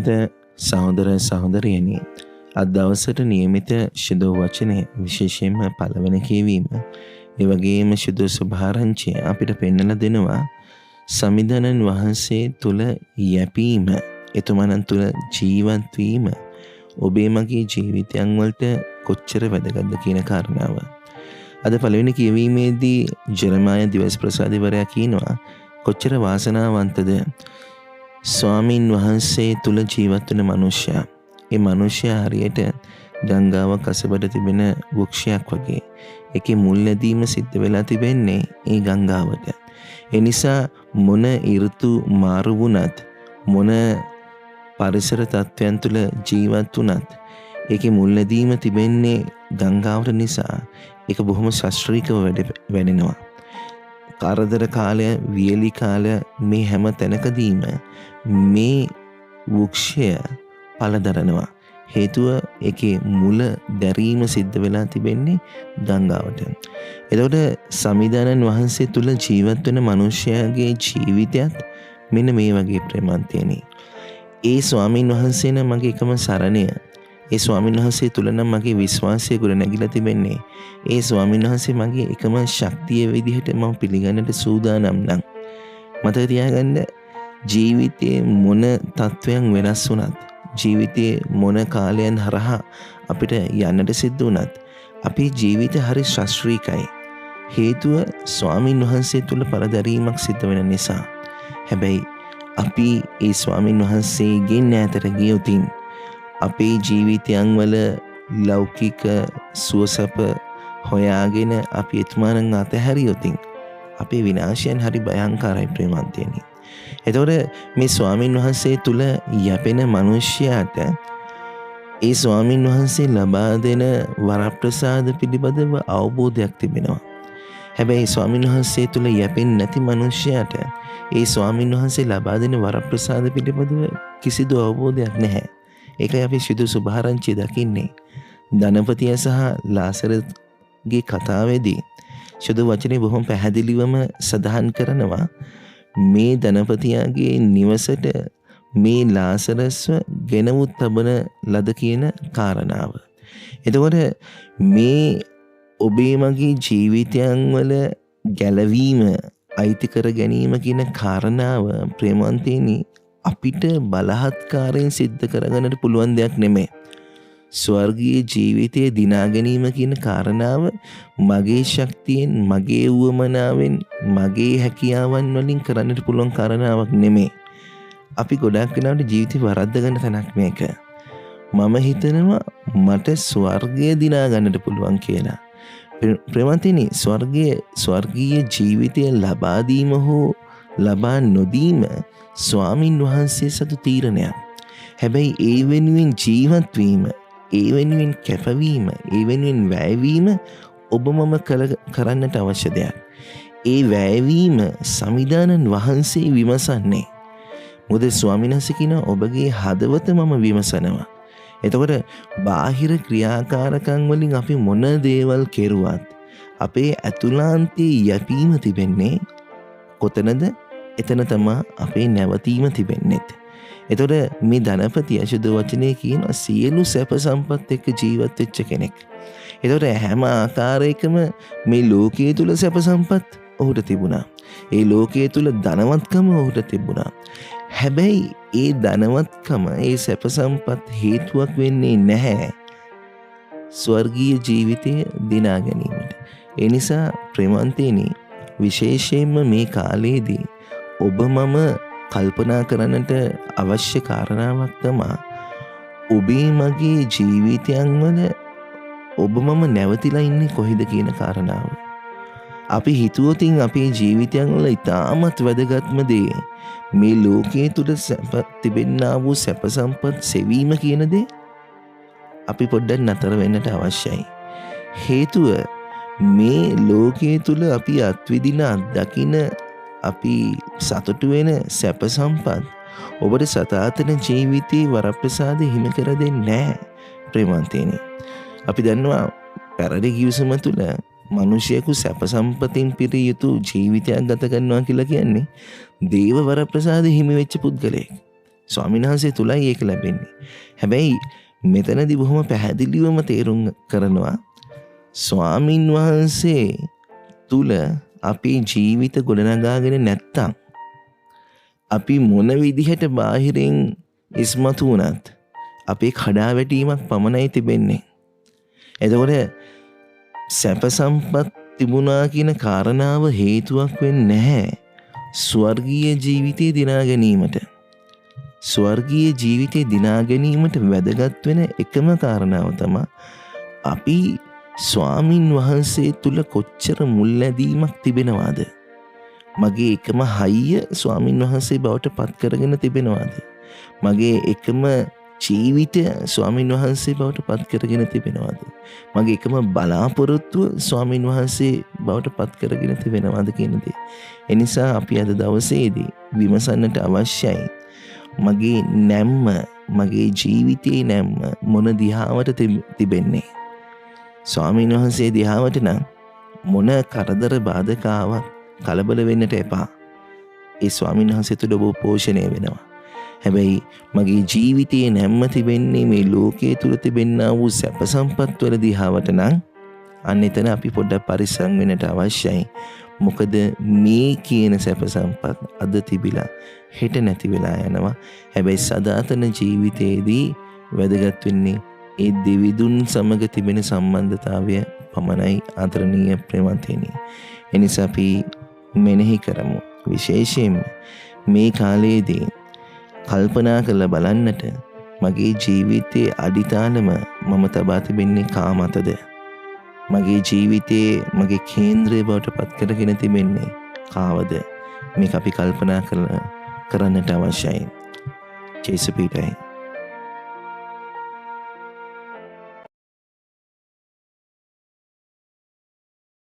පින්වන්ත සහෝදර සහෝදරියනි, අද දවසට නියමිත ශුද්ධ වචනය, විශේෂයෙන්ම පළවෙනි කියවීම, ඒ වගේම ශුද්ධ සුභාරංචිය අපිට පෙන්වලා දෙනවා සමිඳුන් වහන්සේ තුල යැපීම, එතුමන් තුල ජීවත් වීම ඔබේ මගේ ජීවිතයන් වලට කොච්චර වැදගත්ද කියන කාරණාව. අද පළවෙනි කියවීමේදී ජෙරමායා දිවස් ප්‍රසාදිවරයා කියනවා කොච්චර වාසනාවන්තද ස්වාමින් වහන්සේ තුල ජීවත් වෙන මනුෂ්‍යයා. ඒ මනුෂ්‍යයා හරියට ගංගාවක් අසබඩ තිබෙන වෘක්ෂයක් වගේ. ඒකේ මුල් ඇදීම සිද්ධ වෙලා තිබෙන්නේ ඒ ගංගාවට. ඒ නිසා මොන ඍතු මාරු වුණත්, මොන පරිසර තත්ත්වයන් තුල ජීවත් වුණත්, ඒකේ මුල් ඇදීම තිබෙන්නේ ගංගාවට නිසා ඒක බොහොම ශාස්ත්‍රීයව වැඩෙනවා. කරදර කාලය, වියලි කාලය, මේ හැම තැනකදීම මේ වෘක්ෂය පළදරනවා. හේතුව ඒකේ මුල දැරීම සිද්ධ වෙලා තිබෙන්නේ ගංගාවට. එතකොට සමිඳුන් වහන්සේ තුල ජීවත් වෙන මිනිසයාගේ ජීවිතයත් මෙන්න මේ වගේ ප්‍රේමන්තේනේ. ඒ ස්වාමින් වහන්සේ නම් මගේ එකම සරණය. ඒ ස්වාමින් වහන්සේ තුල නම් මගේ විශ්වාසය ගොඩ නැගිලා තිබෙන්නේ. ඒ ස්වාමින් වහන්සේ මගේ එකම ශක්තිය විදිහට මම පිළිගන්නට සූදානම් නම් මතක තියාගන්න, ජීවිතයේ මොන තත්වයන් වෙනස් වුණත්, ජීවිතයේ මොන කාලයන් හරහා අපිට යන්නට සිද්ධ වුණත්, අපේ ජීවිතය හරි ශාස්ත්‍රීයයි. හේතුව ස්වාමින් වහන්සේ තුල පළදැරීමක් සිද්ධ වෙන නිසා. හැබැයි අපි ඒ ස්වාමින් වහන්සේගෙන් ඈතට ගියොතින් අපේ ජීවිතයන් වල ලෞකික සුවසප හොයාගෙන අපි එතුමාණන් අතහැරියොතින් අපේ විනාශයන් හරි භයංකාරයි ප්‍රේමන්තයනි. එතකොට මේ ස්වාමින් වහන්සේ තුල යැපෙන මිනිසයාට ඒ ස්වාමින් වහන්සේ ලබා දෙන වරප්‍රසාද පිළිබඳව අවබෝධයක් තිබෙනවා. හැබැයි ස්වාමින් වහන්සේ තුල යැපෙන්නේ නැති මිනිසයාට ඒ ස්වාමින් වහන්සේ ලබා දෙන වරප්‍රසාද පිළිබඳව කිසිදු අවබෝධයක් නැහැ. ඒකයි අපි ශුද්ධ සුභාරංචිය දකින්නේ. ධනපතිය සහ ලාසරගේ කතාවේදී ශුද්ධ වචනේ බොහොම පැහැදිලිවම සඳහන් කරනවා මේ ධනපතියාගේ නිවසට මේ ලාසරස්ව ගෙනවුත් තබන ලද කියන කාරණාව. එතකොට මේ ඔබේ මගේ ජීවිතයන් වල ගැලවීම, අයිති කර ගැනීම කියන කාරණාව ප්‍රේමන්තේනි අපිට බලහත්කාරයෙන් සිද්ධ කරගන්නට පුළුවන් දෙයක් නෙමෙයි. ස්වර්ගීය ජීවිතයේ දිනා ගැනීම කියන කාරණාව මගේ ශක්තියෙන්, මගේ උවමනාවෙන්, මගේ හැකියාවන් වලින් කරන්නට පුළුවන් කාරණාවක් නෙමෙයි. අපි ගොඩක් වෙලාවට ජීවිතේ වරද්ද ගන්න තැනක් මේක. මම හිතනවා මට ස්වර්ගය දිනා ගන්නට පුළුවන් කියලා. ප්‍රේමන්තේනි ස්වර්ගීය ජීවිතය ලබා දීම හෝ ලබා නොදීම ස්වාමින් වහන්සේ සතු තීරණයක්. හැබැයි ඒ වෙනුවෙන් ජීවත් වීම, ඒ වෙනුවෙන් කැපවීම, ඒ වෙනුවෙන් වැයවීම ඔබ මම කරන්නට අවශ්‍ය දෙයක්. ඒ වැයවීම සමිඳුන් වහන්සේ විමසන්නේ. මොකද ස්වාමීන් වහන්සේ කියන ඔබගේ හදවත මම විමසනවා. එතකොට බාහිර ක්‍රියාකාරකම් වලින් අපි මොන දේවල් කෙරුවත් අපේ ඇතුළාන්තයේ යැපීම තිබෙන්නේ කොතනද? එතන තමයි අපේ නැවතීම තිබෙන්නේ. එතකොට මේ ධනපති අශුද්ධ වචනේ කියන සියලු සැප සම්පත් එක්ක ජීවත් වෙච්ච කෙනෙක්. එතකොට හැම ආකාරයකම මේ ලෝකයේ තුල සැප සම්පත් ඔහුට තිබුණා. ඒ ලෝකයේ තුල ධනවත්කම ඔහුට තිබුණා. හැබැයි ඒ ධනවත්කම, ඒ සැප සම්පත් හේතුවක් වෙන්නේ නැහැ ස්වර්ගීය ජීවිතය දිනා ගැනීමට. ඒ නිසා ප්‍රේමන්තේනි විශේෂයෙන්ම මේ කාලයේදී ඔබ මම කල්පනා කරන්නට අවශ්‍ය කාරණාවක් තමයි ඔබේ මගේ ජීවිතයන් වල ඔබ මම නැවතිලා ඉන්නේ කොහෙද කියන කාරණාව. අපි හිතුවොතින් අපේ ජීවිතයන් වල ඉතාමත් වැදගත්ම දේ මේ ලෝකයේ තුල තිබෙන්නා වූ සැප සම්පත් සෙවීම කියන දේ අපි පොඩ්ඩක් නතර වෙන්නට අවශ්‍යයි. හේතුව මේ ලෝකයේ තුල අපි අත්විඳින, අත්දකින, අපි සතුටු වෙන සැප සම්පත් ඔබට සතාතන ජීවිතේ වරප්‍රසාද හිමි කර දෙන්නේ නැහැ ප්‍රේමන්තේනි. අපි දන්නවා පැරදි කිවිසුම තුළ මිනිසෙකු සැප සම්පතින් පිරී යුතු ජීවිතයක් ගත කරනවා කියලා කියන්නේ දේව වරප්‍රසාද හිමි වෙච්ච පුද්ගලයෙක්. ස්වාමීන් වහන්සේ තුලයි ඒක ලැබෙන්නේ. හැබැයි මෙතනදී බොහොම පැහැදිලිවම තේරුම් කරනවා ස්වාමීන් වහන්සේ තුල අපේ ජීවිත ගොඩනගාගෙන නැත්තම් අපි මොන විදිහට බාහිරින් ඉස්මතු වුණත් අපේ කඩාවැටීමක් පමණයි තිබෙන්නේ. එතකොට සැප සම්පත් තිබුණා කියන කාරණාව හේතුවක් වෙන්නේ නැහැ ස්වර්ගීය ජීවිතේ දිනා ගැනීමට. ස්වර්ගීය ජීවිතේ දිනා ගැනීමට වැදගත් වෙන එකම කාරණාව තමයි අපි ස්වාමින් වහන්සේ තුල කොච්චර මුල්ැඳීමක් තිබෙනවාද? මගේ එකම හයිය ස්වාමින් වහන්සේ බවට පත් කරගෙන තිබෙනවාද? මගේ එකම ජීවිතය ස්වාමින් වහන්සේ බවට පත් කරගෙන තිබෙනවාද? මගේ එකම බලාපොරොත්තුව ස්වාමින් වහන්සේ බවට පත් කරගෙන තිබෙනවාද කියන දේ. එනිසා අපි අද දවසේදී විමසන්නට අවශ්‍යයි මගේ නැම්ම, මගේ ජීවිතයේ නැම්ම මොන දිහාවට තිබෙන්නේ? ස්වාමීන් වහන්සේ දිහාවට නම් මොන කරදර බාධකාවක් කලබල වෙන්නට එපා. ඒ ස්වාමීන් වහන්සේ තුළ ඔබ පෝෂණය වෙනවා. හැබැයි මගේ ජීවිතයේ නැම්ම තිබෙන්නේ මේ ලෝකයේ තුල තිබෙනා වූ සැප සම්පත් වල දිහාවට නම් අන්න එතන අපි පොඩ්ඩක් පරිස්සම් වෙන්නට අවශ්‍යයි. මොකද මේ කියන සැප සම්පත් අද තිබිලා හෙට නැති වෙලා යනවා. හැබැයි සදාතන ජීවිතයේදී වැදගත් වෙන්නේ ඒ දෙවිදුන් සමග තිබෙන සම්බන්ධතාවය පමණයි ආදරණීය ප්‍රේමවන්තයනි. එනිසා අපි මෙනෙහි කරමු. විශේෂයෙන්ම මේ කාලයේදී කල්පනා කරලා බලන්නට මගේ ජීවිතයේ අඩිතාලම මම තබා තිබෙන්නේ කා මතද? මගේ ජීවිතයේ මගේ කේන්ද්‍රය බවට පත් කරගෙන තිබෙන්නේ කාවද? මේක අපි කල්පනා කරන්නට අවශ්‍යයි. ජේසුස් පිටයි.